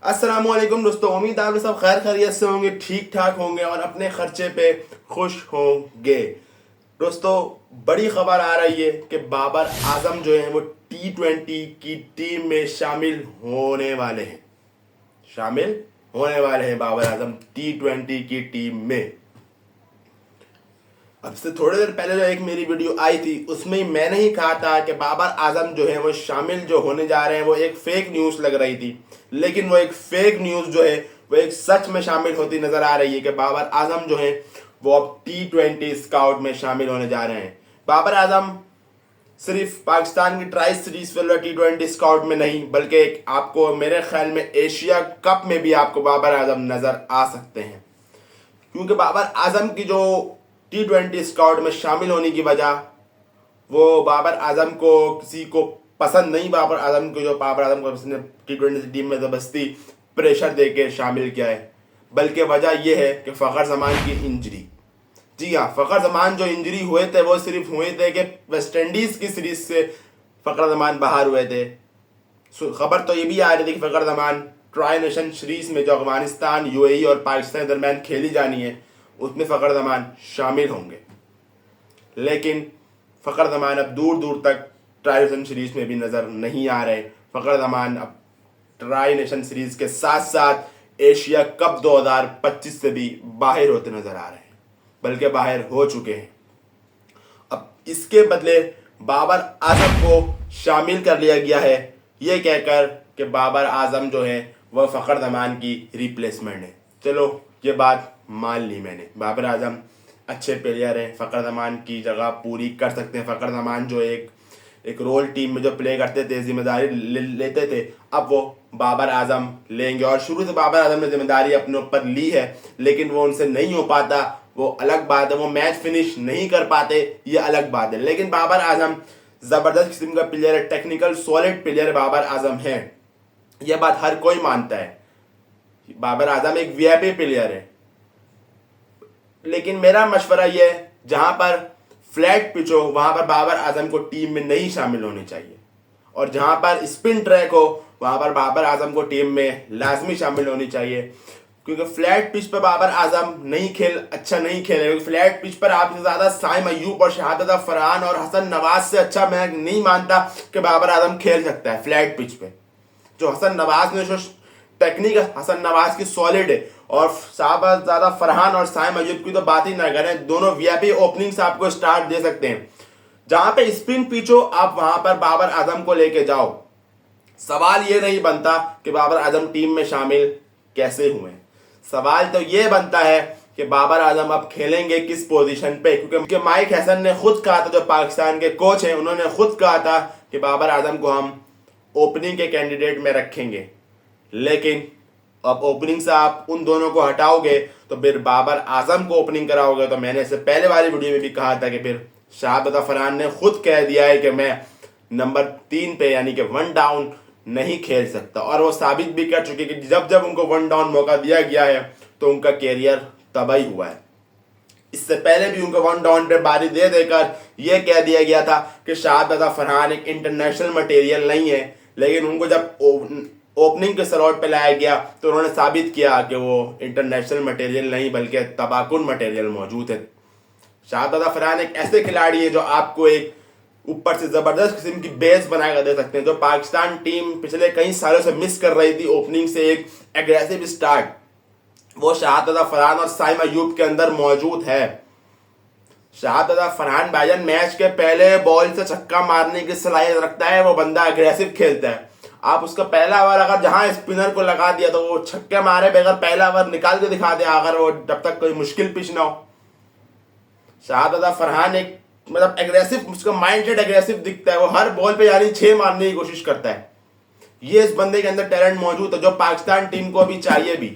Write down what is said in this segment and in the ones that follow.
अस्सलामुअलैकुम दोस्तों, उम्मीद है आप सब खैर खैरियत से होंगे, ठीक ठाक होंगे और अपने खर्चे पे खुश होंगे। दोस्तों, बड़ी खबर आ रही है कि बाबर आजम जो है वो T20 की टीम में शामिल होने वाले हैं बाबर आजम T20 की टीम में। अब से थोड़ी देर पहले जो एक मेरी वीडियो आई थी उसमें ही मैंने ही कहा था कि बाबर आजम जो है वो शामिल जो होने जा रहे हैं वो एक फेक न्यूज़ लग रही थी, लेकिन वो एक फेक न्यूज़ जो है वो एक सच में शामिल होती नजर आ रही है कि बाबर आजम जो है वो अब T20 स्काउट में शामिल होने जा रहे हैं। बाबर आजम सिर्फ पाकिस्तान की ट्राई सीरीज वाला T20 स्काउट में नहीं, बल्कि एक आपको मेरे ख्याल में एशिया कप में भी आपको बाबर आजम नजर आ सकते हैं, क्योंकि बाबर आजम की जो T20 स्काउट में शामिल होने की वजह वो बाबर आजम को किसी को पसंद नहीं। बाबर आजम को उसने T20 टीम में ज़बरदस्ती प्रेशर दे के शामिल किया है, बल्कि वजह यह है कि फ़खर ज़मान की इंजरी। जी हाँ, फ़खर ज़मान जो इंजरी हुए थे वो सिर्फ हुए थे कि वेस्ट इंडीज़ की सीरीज से फ़खर ज़मान बाहर हुए थे। खबर तो ये भी आ रही थी कि फ़खर ज़मान ट्राई नेशन सीरीज में जो अफगानिस्तान, UAE और पाकिस्तान के दरमियान खेली जानी है उसमें फ़खर ज़मान शामिल होंगे, लेकिन फ़खर ज़मान अब दूर दूर तक ट्राई नेशन सीरीज़ में भी नज़र नहीं आ रहे। फ़खर ज़मान अब ट्राई नेशन सीरीज़ के साथ साथ एशिया कप 2025 से भी बाहर होते नज़र आ रहे हैं, बल्कि बाहर हो चुके हैं। अब इसके बदले बाबर आजम को शामिल कर लिया गया है, ये कहकर कि बाबर आजम जो है वह फ़खर ज़मान की रिप्लेसमेंट है। चलो, ये बात मान ली मैंने। बाबर आजम अच्छे प्लेयर हैं, फ़खर ज़मान की जगह पूरी कर सकते हैं। फ़खर ज़मान जो एक रोल टीम में जो प्ले करते थे, जिम्मेदारी लेते थे, अब वो बाबर आजम लेंगे। और शुरू से बाबर आजम ने जिम्मेदारी अपने ऊपर ली है, लेकिन वो उनसे नहीं हो पाता, वो अलग बात है। वो मैच फिनिश नहीं कर पाते, ये अलग बात है। लेकिन बाबर आजम ज़बरदस्त किस्म का प्लेयर है, technical solid player Babar Azam है, यह बात हर कोई मानता है। बाबर आजम एक VIP प्लेयर है, लेकिन मेरा मशवरा यह है जहां पर फ्लैट पिच हो वहां पर बाबर आजम को टीम में नहीं शामिल होनी चाहिए, और जहां पर स्पिन ट्रैक हो वहां पर बाबर आजम को टीम में लाजमी शामिल होनी चाहिए, क्योंकि फ्लैट पिच पर बाबर आजम अच्छा नहीं खेले। फ्लैट पिच पर आपसे ज़्यादा साइम अय्यूब और शहादत फरहान और हसन नवाज से अच्छा मैं नहीं मानता कि बाबर आजम खेल सकता है फ्लैट पिच पे। जो हसन नवाज ने जो टेक्निक हसन नवाज की सॉलिड है, और ज़्यादा फरहान और साइम अय्यूब की तो बात ही ना करें, दोनों VIP ओपनिंग से आपको स्टार्ट दे सकते हैं। जहां पे स्पिन पिच हो आप वहां पर बाबर आजम को लेके जाओ। सवाल ये नहीं बनता कि बाबर आजम टीम में शामिल कैसे हुए, सवाल तो ये बनता है कि बाबर आजम अब खेलेंगे किस पोजीशन पे, क्योंकि माइक हैसन ने खुद कहा था, जो पाकिस्तान के कोच हैं, उन्होंने खुद कहा था कि बाबर आजम को हम ओपनिंग के कैंडिडेट में रखेंगे। लेकिन अब ओपनिंग से आप उन दोनों को हटाओगे तो फिर बाबर आजम को ओपनिंग कराओगे, तो मैंने इससे पहले वाली वीडियो में भी कहा था कि फिर शहादत फरहान ने खुद कह दिया है कि मैं नंबर 3 पे यानी कि 1 डाउन नहीं खेल सकता, और वो साबित भी कर चुके कि जब जब उनको 1 डाउन मौका दिया गया है तो उनका कैरियर तबाही हुआ है। इससे पहले भी उनको 1 डाउन पे बारी दे देकर यह कह दिया गया था कि शहादत फरहान एक इंटरनेशनल मटेरियल नहीं है, लेकिन उनको जब ओपनिंग के स्लॉट पे लाया गया तो उन्होंने साबित किया कि वो इंटरनेशनल मटेरियल नहीं बल्कि तबाकुन मटेरियल मौजूद है। शहादत फरहान एक ऐसे खिलाड़ी है जो आपको एक ऊपर से ज़बरदस्त किस्म की बेस बनाकर दे सकते हैं, जो पाकिस्तान टीम पिछले कई सालों से मिस कर रही थी। ओपनिंग से एक एग्रेसिव स्टार्ट वो शहादत फरहान और साइम अय्यूब के अंदर मौजूद है। शहादत फरहान भाईजान मैच के पहले बॉल से छक्का मारने की सलाहियत रखता है, वो बंदा अग्रेसिव खेलता है। आप उसका पहला ओवर अगर जहां स्पिनर को लगा दिया तो वो छक्के मारे बगैर पहला ओवर निकाल के दिखा दे, अगर वो जब तक कोई मुश्किल पिच ना हो। शहादत फरहान एक मतलब एग्रेसिव, उसका माइंडसेट एग्रेसिव दिखता है, वो हर बॉल पे यानी 6 मारने की कोशिश करता है। ये इस बंदे के अंदर टैलेंट मौजूद है जो पाकिस्तान टीम को अभी चाहिए भी।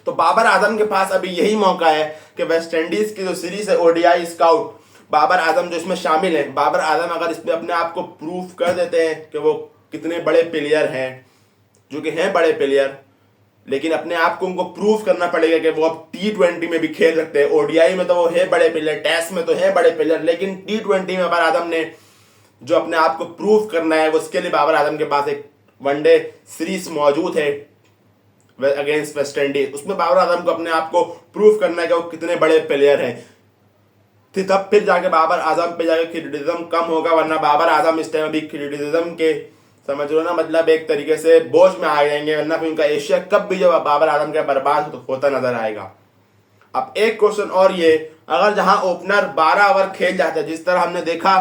तो बाबर आजम के पास अभी यही मौका है कि वेस्ट इंडीज की जो सीरीज है ODI स्काउट, बाबर आजम जो इसमें शामिल है, बाबर आजम अगर इसमें अपने आप को प्रूफ कर देते हैं कि वो कितने बड़े प्लेयर हैं, जो कि हैं बड़े प्लेयर, लेकिन अपने आप को उनको प्रूफ करना पड़ेगा कि वो अब T20 में भी खेल सकते हैं। ODI में तो वो है बड़े प्लेयर, टेस्ट में तो है बड़े प्लेयर, लेकिन T20 में बाबर आजम ने जो अपने आप को प्रूफ करना है उसके लिए बाबर आजम के पास एक वनडे सीरीज मौजूद है अगेंस्ट वेस्ट इंडीज, उसमें बाबर आजम को अपने आप को प्रूव करना है कि वो कितने बड़े प्लेयर हैं, तब फिर जाके बाबर आजम पे जाके क्रिटिसिज्म कम होगा, वरना बाबर आजम इस टाइम अभी क्रिटिसिज्म के समझ लो ना, मतलब एक तरीके से बोझ में आ जाएंगे, वरना फिर उनका एशिया कप भी जो बाबर आजम का बर्बाद होता नजर आएगा। अब एक क्वेश्चन और ये, अगर जहां ओपनर 12 ओवर खेल जाते हैं, जिस तरह हमने देखा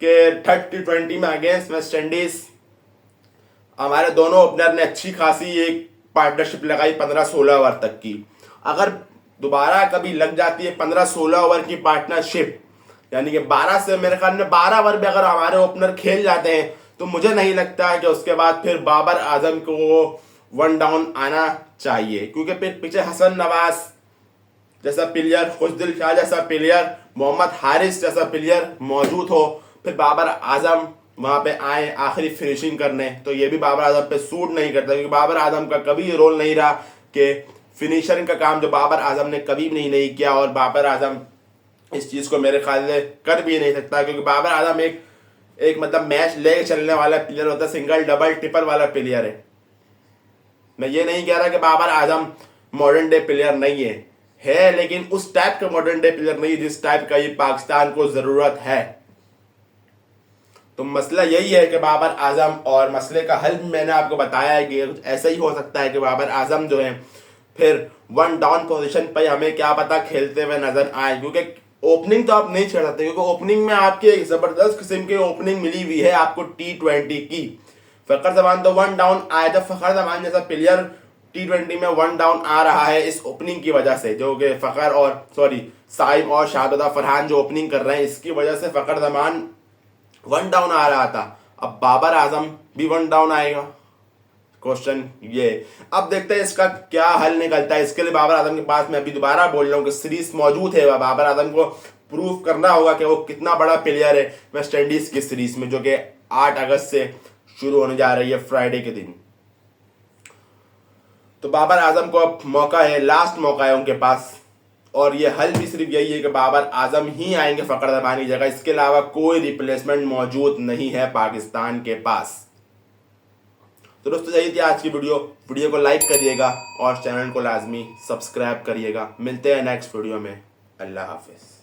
कि 30-20 में अगेंस्ट वेस्ट इंडीज हमारे दोनों ओपनर ने अच्छी खासी एक पार्टनरशिप लगाई 15-16 ओवर तक की, अगर दोबारा कभी लग जाती है 15-16 ओवर की पार्टनरशिप, यानी कि 12 से मेरे ख्याल में 12 ओवर भी अगर हमारे ओपनर खेल जाते हैं, तो मुझे नहीं लगता है कि उसके बाद फिर बाबर आजम को वन डाउन आना चाहिए, क्योंकि फिर पीछे हसन नवाज जैसा प्लेयर, खुशदिल शाह जैसा प्लेयर, मोहम्मद हारिस जैसा प्लेयर मौजूद हो, फिर बाबर आजम वहां पे आए आखिरी फिनिशिंग करने, तो ये भी बाबर आजम पे सूट नहीं करता, क्योंकि बाबर आजम का कभी ये रोल नहीं रहा कि फिनिशर का काम जो बाबर आजम ने कभी नहीं किया, और बाबर आजम इस चीज को मेरे ख्याल से कर भी नहीं सकता, क्योंकि बाबर आजम एक मतलब मैच ले चलने वाला प्लेयर होता है, सिंगल डबल ट्रिपल वाला प्लेयर है। मैं ये नहीं कह रहा कि Babar Azam modern day player नहीं है, लेकिन उस टाइप का मॉडर्न डे प्लेयर नहीं जिस टाइप का ये पाकिस्तान को जरूरत है। तो मसला यही है कि बाबर आजम, और मसले का हल मैंने आपको बताया है कि ऐसा ही हो सकता है कि बाबर आजम जो है फिर वन डाउन पोजीशन पर हमें क्या पता खेलते हुए नजर आए, क्योंकि ओपनिंग तो आप नहीं छेड़ सकते, क्योंकि ओपनिंग में आपकी एक जबरदस्त किस्म की ओपनिंग मिली हुई है आपको T20 की। फखर जमान तो वन डाउन आया, जब फखर जमान जैसा प्लेयर T20 में वन डाउन आ रहा है इस ओपनिंग की वजह से, जो कि फखर और साइम और शाहदादा फरहान जो ओपनिंग कर रहे हैं, इसकी वजह से फखर जमान वन डाउन आ रहा था। अब बाबर आजम भी वन डाउन आएगा, क्वेश्चन ये। अब देखते हैं इसका क्या हल निकलता है। इसके लिए बाबर आजम के पास, मैं अभी दोबारा बोल रहा हूँ कि सीरीज मौजूद है, बाबर आजम को प्रूव करना होगा कि वो कितना बड़ा प्लेयर है वेस्ट इंडीज की सीरीज में, जो कि 8 अगस्त से शुरू होने जा रही है फ्राइडे के दिन। तो बाबर आजम को अब मौका है, लास्ट मौका है उनके पास, और ये हल भी सिर्फ यही है कि बाबर आजम ही आएंगे फखर जमान की जगह, इसके अलावा कोई रिप्लेसमेंट मौजूद नहीं है पाकिस्तान के पास। तो दोस्तों यही थी आज की वीडियो को लाइक करिएगा और चैनल को लाजमी सब्सक्राइब करिएगा। मिलते हैं नेक्स्ट वीडियो में। अल्लाह हाफिज।